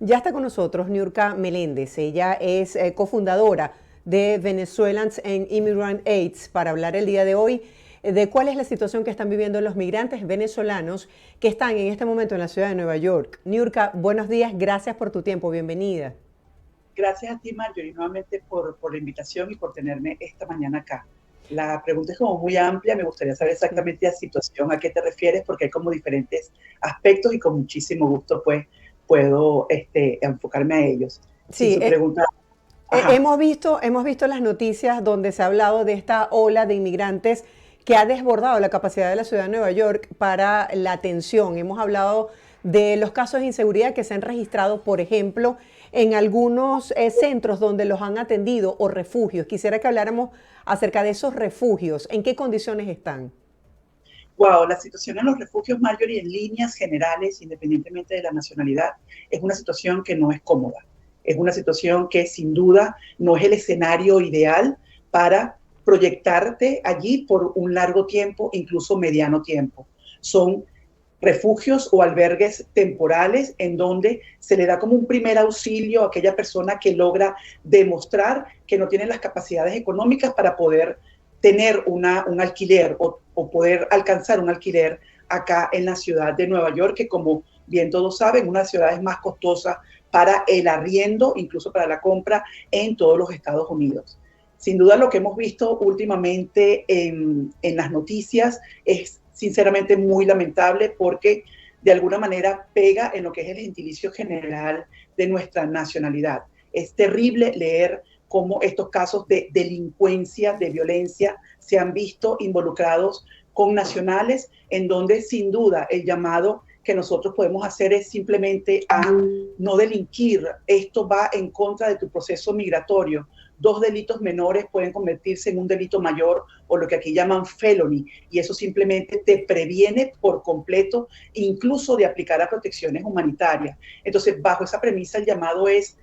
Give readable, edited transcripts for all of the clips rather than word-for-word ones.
Ya está con nosotros Niurka Meléndez. Ella es cofundadora de Venezuelans and Immigrant Aids para hablar el día de hoy de cuál es la situación que están viviendo los migrantes venezolanos que están en este momento en la ciudad de Nueva York. Niurka, buenos días, gracias por tu tiempo, bienvenida. Gracias a ti, Marjorie, nuevamente por la invitación y por tenerme esta mañana acá. La pregunta es como muy amplia, me gustaría saber exactamente la situación, a qué te refieres, porque hay como diferentes aspectos y con muchísimo gusto pues puedo enfocarme a ellos. Si Sí, su pregunta, hemos visto las noticias donde se ha hablado de esta ola de inmigrantes que ha desbordado la capacidad de la ciudad de Nueva York para la atención. Hemos hablado de los casos de inseguridad que se han registrado, por ejemplo, en algunos centros donde los han atendido o refugios. Quisiera que habláramos acerca de esos refugios. ¿En qué condiciones están? wow, la situación en los refugios, Marjorie, en líneas generales, independientemente de la nacionalidad, es una situación que no es cómoda. Es una situación que sin duda no es el escenario ideal para proyectarte allí por un largo tiempo, incluso mediano tiempo. Son refugios o albergues temporales en donde se le da como un primer auxilio a aquella persona que logra demostrar que no tiene las capacidades económicas para poder tener un alquiler o poder alcanzar un alquiler acá en la ciudad de Nueva York, que como bien todos saben, una de las ciudades más costosas para el arriendo, incluso para la compra en todos los Estados Unidos. Sin duda lo que hemos visto últimamente en las noticias es sinceramente muy lamentable porque de alguna manera pega en lo que es el gentilicio general de nuestra nacionalidad. Es terrible leer cómo estos casos de delincuencia, de violencia, se han visto involucrados con nacionales, en donde sin duda el llamado que nosotros podemos hacer es simplemente a no delinquir. Esto va en contra de tu proceso migratorio. Dos delitos menores pueden convertirse en un delito mayor o lo que aquí llaman felony, y eso simplemente te previene por completo incluso de aplicar a protecciones humanitarias. Entonces, bajo esa premisa, el llamado es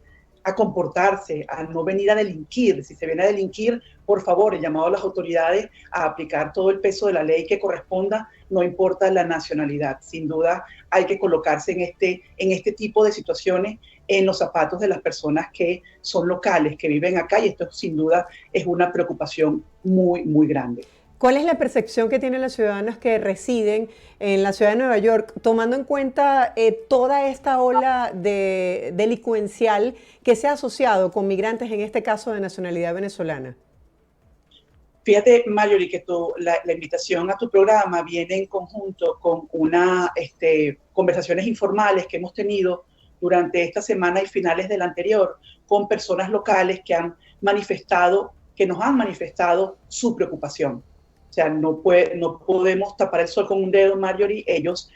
a comportarse, a no venir a delinquir. Si se viene a delinquir, por favor, el llamado a las autoridades a aplicar todo el peso de la ley que corresponda, no importa la nacionalidad. Sin duda hay que colocarse en este tipo de situaciones en los zapatos de las personas que son locales, que viven acá, y esto sin duda es una preocupación muy, muy grande. ¿Cuál es la percepción que tienen los ciudadanos que residen en la ciudad de Nueva York, tomando en cuenta toda esta ola de delincuencial que se ha asociado con migrantes, en este caso de nacionalidad venezolana? Fíjate, Marjorie, que la invitación a tu programa viene en conjunto con conversaciones informales que hemos tenido durante esta semana y finales de la anterior con personas locales que nos han manifestado su preocupación. O sea, no podemos tapar el sol con un dedo, Marjorie. Ellos,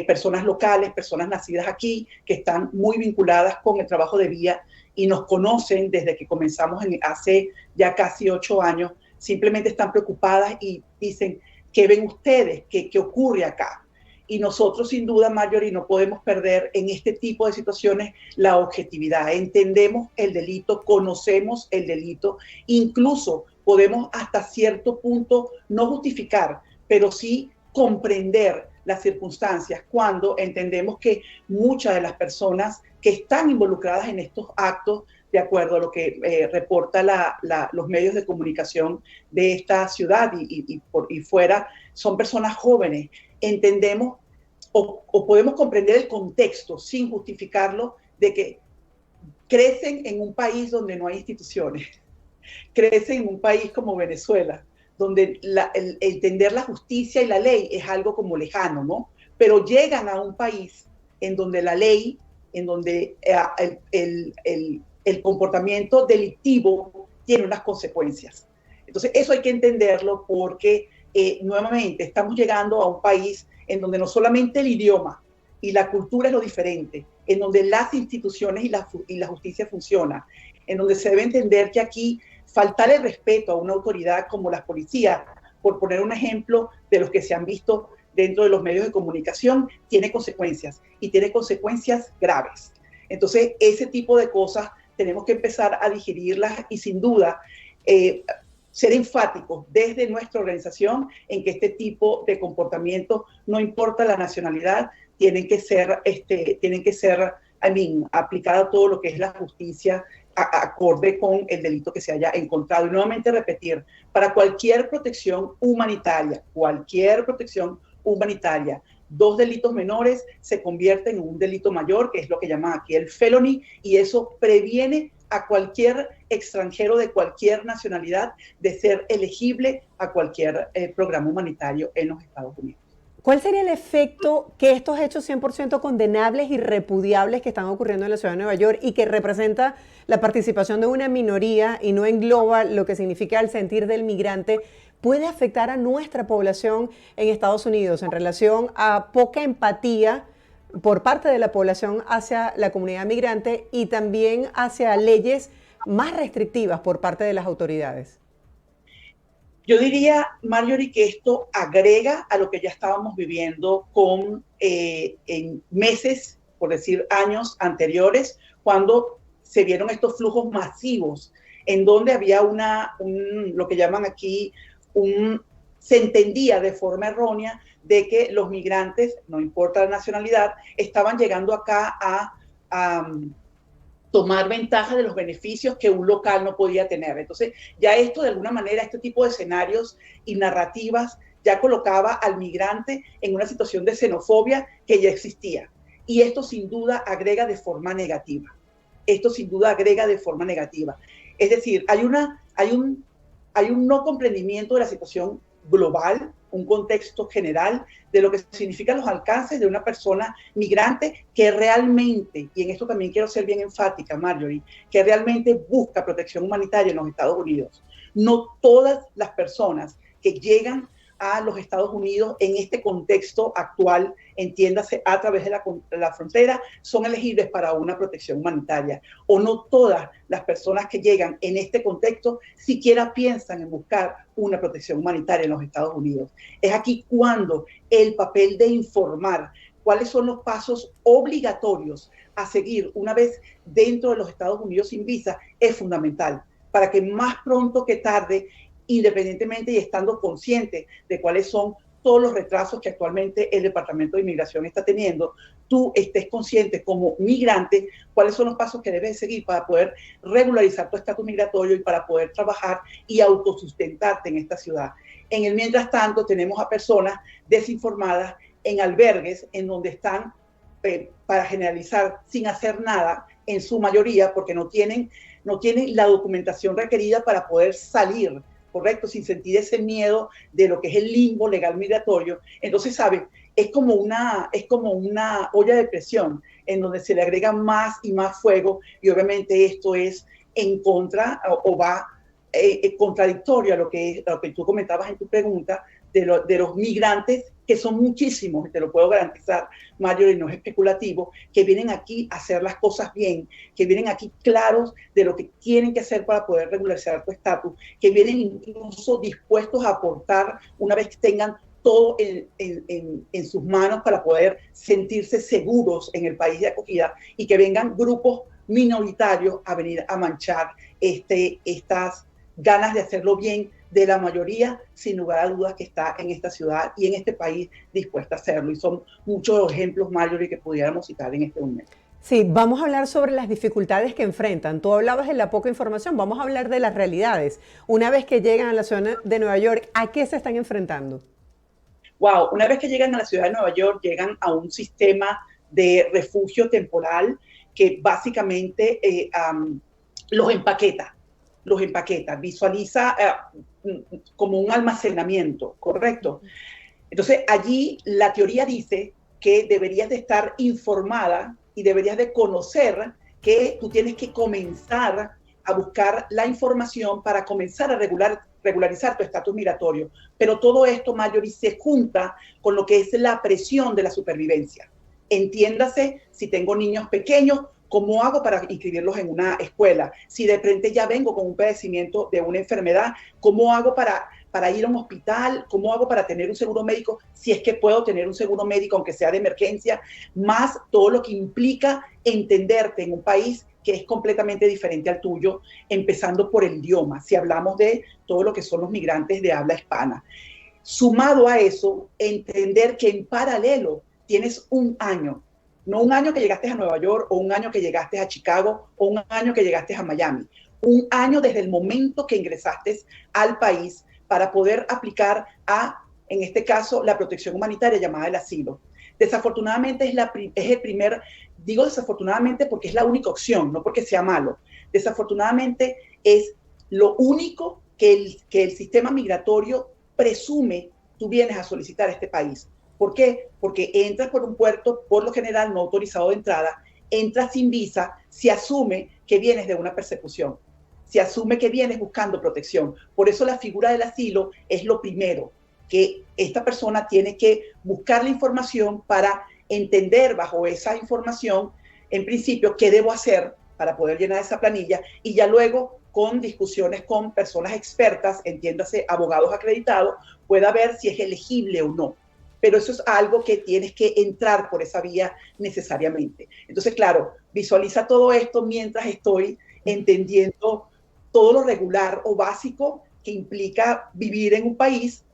personas locales, personas nacidas aquí, que están muy vinculadas con el trabajo de vía y nos conocen desde que comenzamos hace ya casi 8 años, simplemente están preocupadas y dicen, ¿qué ven ustedes? ¿Qué ocurre acá? Y nosotros, sin duda, Marjorie, no podemos perder en este tipo de situaciones la objetividad. Entendemos el delito, conocemos el delito, incluso podemos hasta cierto punto no justificar, pero sí comprender las circunstancias cuando entendemos que muchas de las personas que están involucradas en estos actos, de acuerdo a lo que reporta los medios de comunicación de esta ciudad y fuera, son personas jóvenes. Entendemos o podemos comprender el contexto sin justificarlo de que crecen en un país donde no hay instituciones, crecen en un país como Venezuela, donde el entender la justicia y la ley es algo como lejano, ¿no? Pero llegan a un país en donde la ley, en donde el comportamiento delictivo tiene unas consecuencias. Entonces, eso hay que entenderlo porque nuevamente estamos llegando a un país en donde no solamente el idioma y la cultura es lo diferente, en donde las instituciones y la justicia funcionan, en donde se debe entender que aquí faltar el respeto a una autoridad como las policías, por poner un ejemplo de los que se han visto dentro de los medios de comunicación, tiene consecuencias y tiene consecuencias graves. Entonces, ese tipo de cosas tenemos que empezar a digerirlas y sin duda ser enfáticos desde nuestra organización en que este tipo de comportamientos, no importa la nacionalidad, tienen que ser aplicada todo lo que es la justicia acorde con el delito que se haya encontrado. Y nuevamente repetir, para cualquier protección humanitaria, 2 delitos menores se convierten en un delito mayor, que es lo que llaman aquí el felony, y eso previene a cualquier extranjero de cualquier nacionalidad de ser elegible a cualquier programa humanitario en los Estados Unidos. ¿Cuál sería el efecto que estos hechos 100% condenables y repudiables que están ocurriendo en la ciudad de Nueva York y que representa la participación de una minoría y no engloba lo que significa el sentir del migrante, puede afectar a nuestra población en Estados Unidos en relación a poca empatía por parte de la población hacia la comunidad migrante y también hacia leyes más restrictivas por parte de las autoridades? Yo diría, Marjorie, que esto agrega a lo que ya estábamos viviendo en meses, por decir años anteriores, cuando se vieron estos flujos masivos, en donde había lo que llaman aquí, se entendía de forma errónea de que los migrantes, no importa la nacionalidad, estaban llegando acá a tomar ventaja de los beneficios que un local no podía tener. Entonces, ya esto de alguna manera, este tipo de escenarios y narrativas ya colocaba al migrante en una situación de xenofobia que ya existía. Y esto sin duda agrega de forma negativa. Es decir, hay un no comprendimiento de la situación global, un contexto general de lo que significan los alcances de una persona migrante que realmente, y en esto también quiero ser bien enfática, Marjorie, que realmente busca protección humanitaria en los Estados Unidos. No todas las personas que llegan a los Estados Unidos en este contexto actual, entiéndase a través de la frontera, son elegibles para una protección humanitaria. O no todas las personas que llegan en este contexto siquiera piensan en buscar una protección humanitaria en los Estados Unidos. Es aquí cuando el papel de informar cuáles son los pasos obligatorios a seguir una vez dentro de los Estados Unidos sin visa es fundamental, para que más pronto que tarde, independientemente y estando consciente de cuáles son todos los retrasos que actualmente el Departamento de Inmigración está teniendo, tú estés consciente como migrante cuáles son los pasos que debes seguir para poder regularizar tu estatus migratorio y para poder trabajar y autosustentarte en esta ciudad. En el mientras tanto, tenemos a personas desinformadas en albergues en donde están, para generalizar, sin hacer nada, en su mayoría, porque no tienen la documentación requerida para poder salir, correcto, sin sentir ese miedo de lo que es el limbo legal migratorio. Entonces, ¿saben? Es como una olla de presión en donde se le agrega más y más fuego, y obviamente esto es en contra o va contradictorio a lo que tú comentabas en tu pregunta de los migrantes, que son muchísimos, te lo puedo garantizar, Mario, y no es especulativo, que vienen aquí a hacer las cosas bien, que vienen aquí claros de lo que tienen que hacer para poder regularizar tu estatus, que vienen incluso dispuestos a aportar una vez que tengan todo en sus manos para poder sentirse seguros en el país de acogida, y que vengan grupos minoritarios a venir a manchar estas ganas de hacerlo bien de la mayoría, sin lugar a dudas, que está en esta ciudad y en este país dispuesta a hacerlo. Y son muchos los ejemplos, Marjorie, que pudiéramos citar en este momento. Sí, vamos a hablar sobre las dificultades que enfrentan. Tú hablabas de la poca información, vamos a hablar de las realidades. Una vez que llegan a la ciudad de Nueva York, ¿a qué se están enfrentando? Wow, una vez que llegan a la ciudad de Nueva York, llegan a un sistema de refugio temporal que básicamente los empaqueta, visualiza como un almacenamiento, ¿correcto? Entonces, allí la teoría dice que deberías de estar informada y deberías de conocer que tú tienes que comenzar a buscar la información para comenzar a regularizar tu estatus migratorio. Pero todo esto, Marjorie, se junta con lo que es la presión de la supervivencia. Entiéndase, si tengo niños pequeños, ¿cómo hago para inscribirlos en una escuela? Si de repente ya vengo con un padecimiento de una enfermedad, ¿cómo hago para ir a un hospital? ¿Cómo hago para tener un seguro médico? Si es que puedo tener un seguro médico, aunque sea de emergencia, más todo lo que implica entenderte en un país que es completamente diferente al tuyo, empezando por el idioma, si hablamos de todo lo que son los migrantes de habla hispana. Sumado a eso, entender que en paralelo tienes un año No un año que llegaste a Nueva York o un año que llegaste a Chicago o un año que llegaste a Miami. Un año desde el momento que ingresaste al país para poder aplicar en este caso, la protección humanitaria llamada el asilo. Desafortunadamente es el primer, digo desafortunadamente porque es la única opción, no porque sea malo. Desafortunadamente es lo único que el sistema migratorio presume tú vienes a solicitar a este país. ¿Por qué? Porque entras por un puerto, por lo general no autorizado de entrada, entras sin visa, se asume que vienes de una persecución, se asume que vienes buscando protección. Por eso la figura del asilo es lo primero, que esta persona tiene que buscar la información para entender bajo esa información, en principio, qué debo hacer para poder llenar esa planilla y ya luego con discusiones con personas expertas, entiéndase, abogados acreditados, pueda ver si es elegible o no. Pero eso es algo que tienes que entrar por esa vía necesariamente. Entonces, claro, visualiza todo esto mientras estoy entendiendo todo lo regular o básico que implica vivir en un país,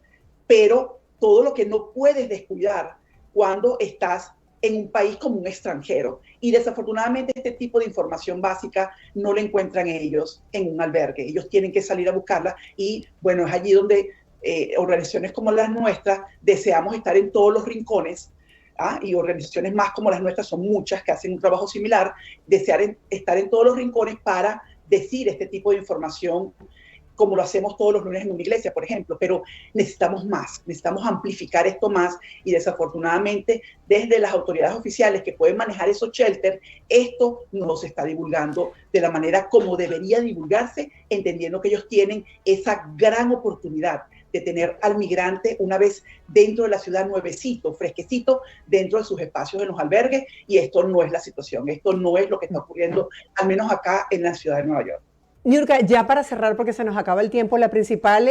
pero todo lo que no puedes descuidar cuando estás en un país como un extranjero. Y desafortunadamente este tipo de información básica no la encuentran ellos en un albergue. Ellos tienen que salir a buscarla y bueno, es allí donde organizaciones como las nuestras deseamos estar en todos los rincones, y organizaciones más como las nuestras son muchas que hacen un trabajo similar, desear estar en todos los rincones para decir este tipo de información como lo hacemos todos los lunes en una iglesia, por ejemplo, pero necesitamos más, necesitamos amplificar esto más y desafortunadamente desde las autoridades oficiales que pueden manejar esos shelters, esto no se está divulgando de la manera como debería divulgarse, entendiendo que ellos tienen esa gran oportunidad de tener al migrante una vez dentro de la ciudad nuevecito, fresquecito, dentro de sus espacios en los albergues, y esto no es la situación, esto no es lo que está ocurriendo, al menos acá en la ciudad de Nueva York. Niurka, ya para cerrar, porque se nos acaba el tiempo, la principal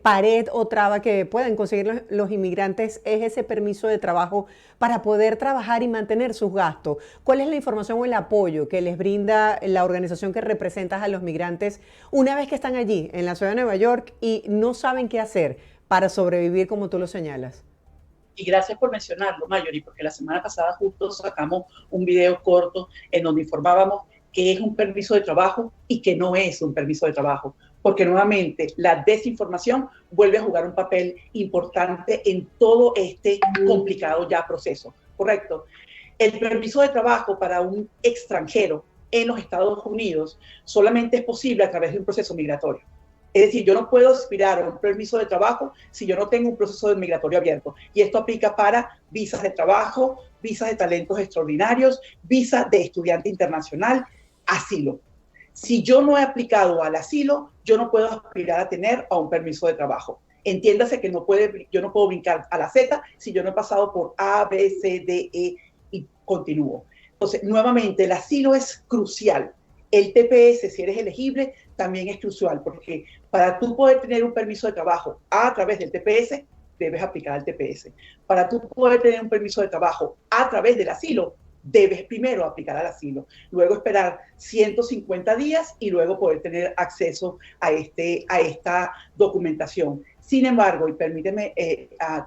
pared o traba que pueden conseguir los inmigrantes es ese permiso de trabajo para poder trabajar y mantener sus gastos. ¿Cuál es la información o el apoyo que les brinda la organización que representas a los migrantes una vez que están allí, en la ciudad de Nueva York, y no saben qué hacer para sobrevivir como tú lo señalas? Y gracias por mencionarlo, Mayori, porque la semana pasada justo sacamos un video corto en donde informábamos que es un permiso de trabajo y que no es un permiso de trabajo, porque nuevamente la desinformación vuelve a jugar un papel importante en todo este complicado ya proceso, ¿correcto? El permiso de trabajo para un extranjero en los Estados Unidos solamente es posible a través de un proceso migratorio. Es decir, yo no puedo aspirar a un permiso de trabajo si yo no tengo un proceso migratorio abierto. Y esto aplica para visas de trabajo, visas de talentos extraordinarios, visas de estudiante internacional, asilo. Si yo no he aplicado al asilo, yo no puedo aspirar a tener a un permiso de trabajo. Entiéndase que yo no puedo brincar a la Z si yo no he pasado por A, B, C, D, E y continúo. Entonces, nuevamente, el asilo es crucial. El TPS, si eres elegible, también es crucial, porque para tú poder tener un permiso de trabajo a través del TPS, debes aplicar al TPS. Para tú poder tener un permiso de trabajo a través del asilo, debes primero aplicar al asilo, luego esperar 150 días y luego poder tener acceso a esta documentación. Sin embargo, y permíteme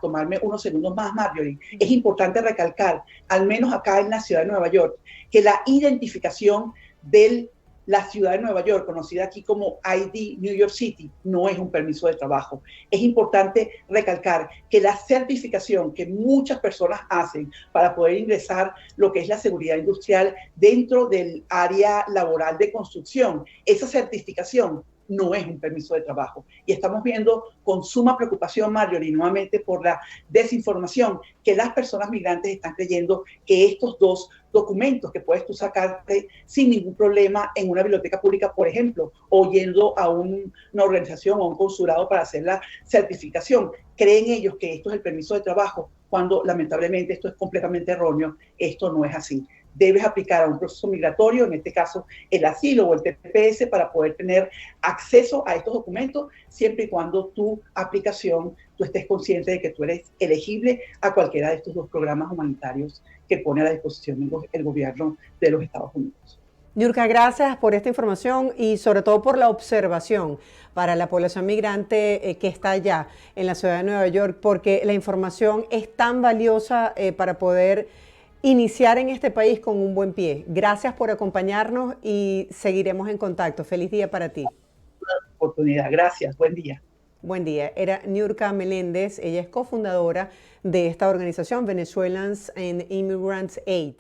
tomarme unos segundos más, Marjorie, es importante recalcar, al menos acá en la ciudad de Nueva York, que la identificación de la ciudad de Nueva York, conocida aquí como ID New York City, no es un permiso de trabajo. Es importante recalcar que la certificación que muchas personas hacen para poder ingresar lo que es la seguridad industrial dentro del área laboral de construcción, esa certificación no es un permiso de trabajo. Y estamos viendo con suma preocupación, Marjorie, nuevamente por la desinformación, que las personas migrantes están creyendo que estos dos documentos que puedes tú sacarte sin ningún problema en una biblioteca pública, por ejemplo, o yendo a una organización o un consulado para hacer la certificación, creen ellos que esto es el permiso de trabajo, cuando lamentablemente esto es completamente erróneo. Esto no es así. Debes aplicar a un proceso migratorio, en este caso el asilo o el TPS, para poder tener acceso a estos documentos, siempre y cuando tu aplicación, tú estés consciente de que tú eres elegible a cualquiera de estos dos programas humanitarios que pone a la disposición el gobierno de los Estados Unidos. Niurka, gracias por esta información y sobre todo por la observación para la población migrante que está allá en la ciudad de Nueva York, porque la información es tan valiosa para poder iniciar en este país con un buen pie. Gracias por acompañarnos y seguiremos en contacto. Feliz día para ti. Oportunidad. Gracias. Buen día. Buen día. Era Niurka Meléndez. Ella es cofundadora de esta organización, Venezuelans and Immigrants Aid.